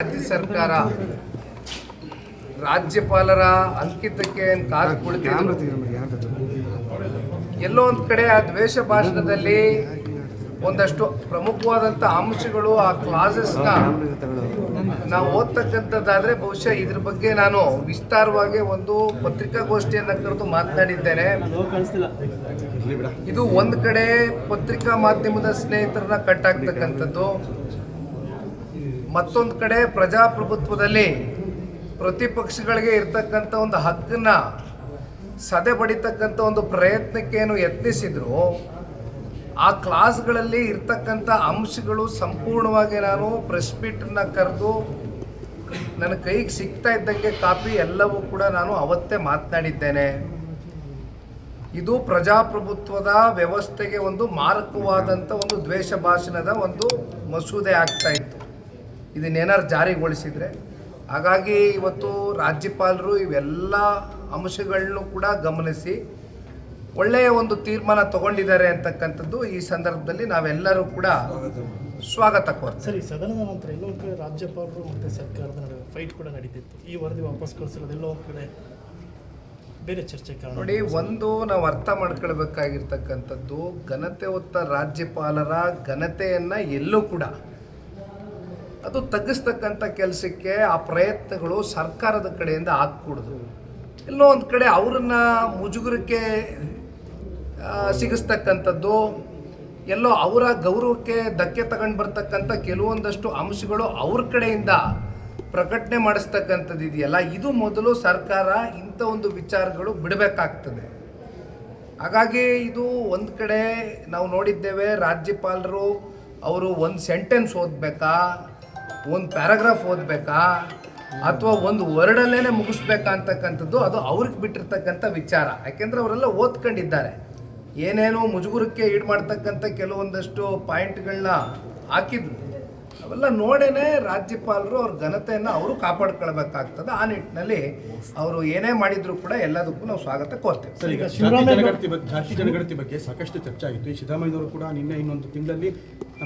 ರಾಜ್ಯ ಸರ್ಕಾರ ರಾಜ್ಯಪಾಲರ ಅಂಕಿತಕ್ಕೆ ಕಾದು ಕುಳಿತಿದ್ರು. ಎಲ್ಲೋ ಒಂದು ಕಡೆ ಆ ದ್ವೇಷ ಭಾಷಣದಲ್ಲಿ ಒಂದಷ್ಟು ಪ್ರಮುಖವಾದಂಥ ಅಂಶಗಳು ಆ ಕ್ಲಾಸಸ್ನ ನಾವು ಓದ್ತಕ್ಕಂಥದ್ದಾದರೆ ಬಹುಶಃ ಇದ್ರ ಬಗ್ಗೆ ನಾನು ವಿಸ್ತಾರವಾಗಿ ಒಂದು ಪತ್ರಿಕಾಗೋಷ್ಠಿಯನ್ನು ಕರೆದು ಮಾತನಾಡಿದ್ದೇನೆ. ಇದು ಒಂದು ಕಡೆ ಪತ್ರಿಕಾ ಮಾಧ್ಯಮದ ಸ್ನೇಹಿತರನ್ನ ಕಟ್ಟಾಗ್ತಕ್ಕಂಥದ್ದು, ಮತ್ತೊಂದು ಕಡೆ ಪ್ರಜಾಪ್ರಭುತ್ವದಲ್ಲಿ ಪ್ರತಿಪಕ್ಷಗಳಿಗೆ ಇರ್ತಕ್ಕಂಥ ಒಂದು ಹಕ್ಕನ್ನು ಸದೆ ಬಡಿತಕ್ಕಂಥ ಒಂದು ಪ್ರಯತ್ನಕ್ಕೇನು ಯತ್ನಿಸಿದ್ರು ಆ ಕ್ಲಾಸ್ಗಳಲ್ಲಿ ಇರ್ತಕ್ಕಂಥ ಅಂಶಗಳು ಸಂಪೂರ್ಣವಾಗಿ ನಾನು ಪ್ರೆಸ್ ಮೀಟನ್ನು ಕರೆದು ನನ್ನ ಕೈಗೆ ಸಿಗ್ತಾ ಇದ್ದಂಗೆ ಕಾಪಿ ಎಲ್ಲವೂ ಕೂಡ ನಾನು ಅವತ್ತೇ ಮಾತನಾಡಿದ್ದೇನೆ. ಇದು ಪ್ರಜಾಪ್ರಭುತ್ವದ ವ್ಯವಸ್ಥೆಗೆ ಒಂದು ಮಾರಕವಾದಂಥ ಒಂದು ದ್ವೇಷ ಭಾಷಣದ ಒಂದು ಮಸೂದೆ ಆಗ್ತಾ ಇತ್ತು, ಇದನ್ನೇನಾರು ಜಾರಿಗೊಳಿಸಿದರೆ. ಹಾಗಾಗಿ ಇವತ್ತು ರಾಜ್ಯಪಾಲರು ಇವೆಲ್ಲ ಅಂಶಗಳನ್ನು ಕೂಡ ಗಮನಿಸಿ ಒಳ್ಳೆಯ ಒಂದು ತೀರ್ಮಾನ ತಗೊಂಡಿದ್ದಾರೆ ಅಂತಕ್ಕಂಥದ್ದು ಈ ಸಂದರ್ಭದಲ್ಲಿ ನಾವೆಲ್ಲರೂ ಕೂಡ ಸ್ವಾಗತ ಕೋರ್ತೀವಿ. ಸರಿ, ಸದನದ ನಂತರ ಎಲ್ಲೋ ಒಂದು ಕಡೆ ರಾಜ್ಯಪಾಲರು ಮತ್ತು ಸರ್ಕಾರದ ನಡುವೆ ಫೈಟ್ ಕೂಡ ನಡೀತಿತ್ತು. ಈ ವರದಿ ವಾಪಸ್ ಕಳಿಸಿರೋದೆಲ್ಲೋ ಒಂದು ಕಡೆ ಬೇರೆ ಚರ್ಚೆ ಕಾರಣ. ನೋಡಿ, ಒಂದು ನಾವು ಅರ್ಥ ಮಾಡ್ಕೊಳ್ಬೇಕಾಗಿರ್ತಕ್ಕಂಥದ್ದು, ಘನತೆ ಹೊತ್ತ ರಾಜ್ಯಪಾಲರ ಘನತೆಯನ್ನು ಎಲ್ಲೂ ಕೂಡ ಅದು ತಗ್ಗಿಸ್ತಕ್ಕಂಥ ಕೆಲಸಕ್ಕೆ ಆ ಪ್ರಯತ್ನಗಳು ಸರ್ಕಾರದ ಕಡೆಯಿಂದ ಆಗ್ಕೂಡ್ದು. ಎಲ್ಲೋ ಒಂದು ಕಡೆ ಅವ್ರನ್ನ ಮುಜುಗರಕ್ಕೆ ಸಿಗಿಸ್ತಕ್ಕಂಥದ್ದು, ಎಲ್ಲೋ ಅವರ ಗೌರವಕ್ಕೆ ಧಕ್ಕೆ ತಗೊಂಡು ಬರ್ತಕ್ಕಂಥ ಕೆಲವೊಂದಷ್ಟು ಅಂಶಗಳು ಅವ್ರ ಕಡೆಯಿಂದ ಪ್ರಕಟಣೆ ಮಾಡಿಸ್ತಕ್ಕಂಥದ್ದು ಇದೆಯಲ್ಲ, ಇದು ಮೊದಲು ಸರ್ಕಾರ ಇಂಥ ಒಂದು ವಿಚಾರಗಳು ಬಿಡಬೇಕಾಗ್ತದೆ. ಹಾಗಾಗಿ ಇದು ಒಂದು ಕಡೆ ನಾವು ನೋಡಿದ್ದೇವೆ, ರಾಜ್ಯಪಾಲರು ಅವರು ಒಂದು ಸೆಂಟೆನ್ಸ್ ಓದಬೇಕಾ, ಒಂದು ಪ್ಯಾರಾಗ್ರಾಫ್ ಓದಬೇಕಾ, ಅಥವಾ ಒಂದು ವರ್ಡಲ್ಲೇ ಮುಗಿಸ್ಬೇಕಾ ಅಂತಕ್ಕಂಥದ್ದು ಅದು ಅವ್ರಿಗೆ ಬಿಟ್ಟಿರ್ತಕ್ಕಂಥ ವಿಚಾರ. ಯಾಕೆಂದರೆ ಅವರೆಲ್ಲ ಓದ್ಕೊಂಡಿದ್ದಾರೆ, ಏನೇನೋ ಮುಜುಗುರಕ್ಕೆ ಈಡು ಮಾಡ್ತಕ್ಕಂಥ ಕೆಲವೊಂದಷ್ಟು ಪಾಯಿಂಟ್ಗಳನ್ನ ಹಾಕಿದ್ರು. ಅವೆಲ್ಲ ನೋಡೇನೆ ರಾಜ್ಯಪಾಲರು ಅವ್ರ ಘನತೆಯನ್ನು ಅವರು ಕಾಪಾಡ್ಕೊಳ್ಬೇಕಾಗ್ತದೆ. ಆ ನಿಟ್ಟಿನಲ್ಲಿ ಅವರು ಏನೇ ಮಾಡಿದ್ರು ಕೂಡ ಎಲ್ಲದಕ್ಕೂ ನಾವು ಸ್ವಾಗತ ಕೋರ್ತೇವೆ. ಸರ್, ಈಗ ಜಾತಿ ಜನಗಣತಿ ಬಗ್ಗೆ ಸಾಕಷ್ಟು ಚರ್ಚೆ ಆಗಿತ್ತು. ಈ ಸಿದ್ದರಾಮಯ್ಯನವರು ಕೂಡ ನಿನ್ನೆ ಇನ್ನೊಂದು ತಿಂಗಳಲ್ಲಿ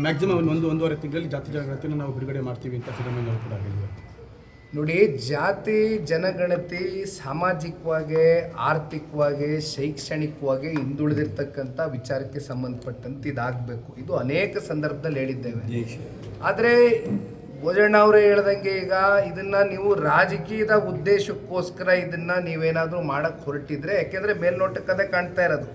ಮ್ಯಾಕ್ಸಿಮಮ್ ಒಂದೂವರೆ ತಿಂಗಳಲ್ಲಿ ಜಾತಿ ಜನಗಣತಿಯನ್ನು ನಾವು ಬಿಡುಗಡೆ ಮಾಡ್ತೀವಿ ಅಂತ ಸಿದ್ದರಾಮಯ್ಯನವರು ಕೂಡ ಹೇಳಿದ್ದಾರೆ. ನೋಡಿ, ಜಾತಿ ಜನಗಣತಿ ಸಾಮಾಜಿಕವಾಗಿ, ಆರ್ಥಿಕವಾಗಿ, ಶೈಕ್ಷಣಿಕವಾಗಿ ಹಿಂದುಳಿದಿರ್ತಕ್ಕಂಥ ವಿಚಾರಕ್ಕೆ ಸಂಬಂಧಪಟ್ಟಂತೆ ಇದಾಗಬೇಕು. ಇದು ಅನೇಕ ಸಂದರ್ಭದಲ್ಲಿ ಹೇಳಿದ್ದೇವೆ. ಆದರೆ ಭೋಜಣ್ಣ ಅವರೇ ಹೇಳ್ದಂಗೆ ಈಗ ಇದನ್ನು ನೀವು ರಾಜಕೀಯದ ಉದ್ದೇಶಕ್ಕೋಸ್ಕರ ಇದನ್ನು ನೀವೇನಾದರೂ ಮಾಡೋಕ್ಕೆ ಹೊರಟಿದ್ರೆ, ಯಾಕೆಂದರೆ ಮೇಲ್ನೋಟಕ್ಕೆ ಅದೇ ಕಾಣ್ತಾ ಇರೋದು.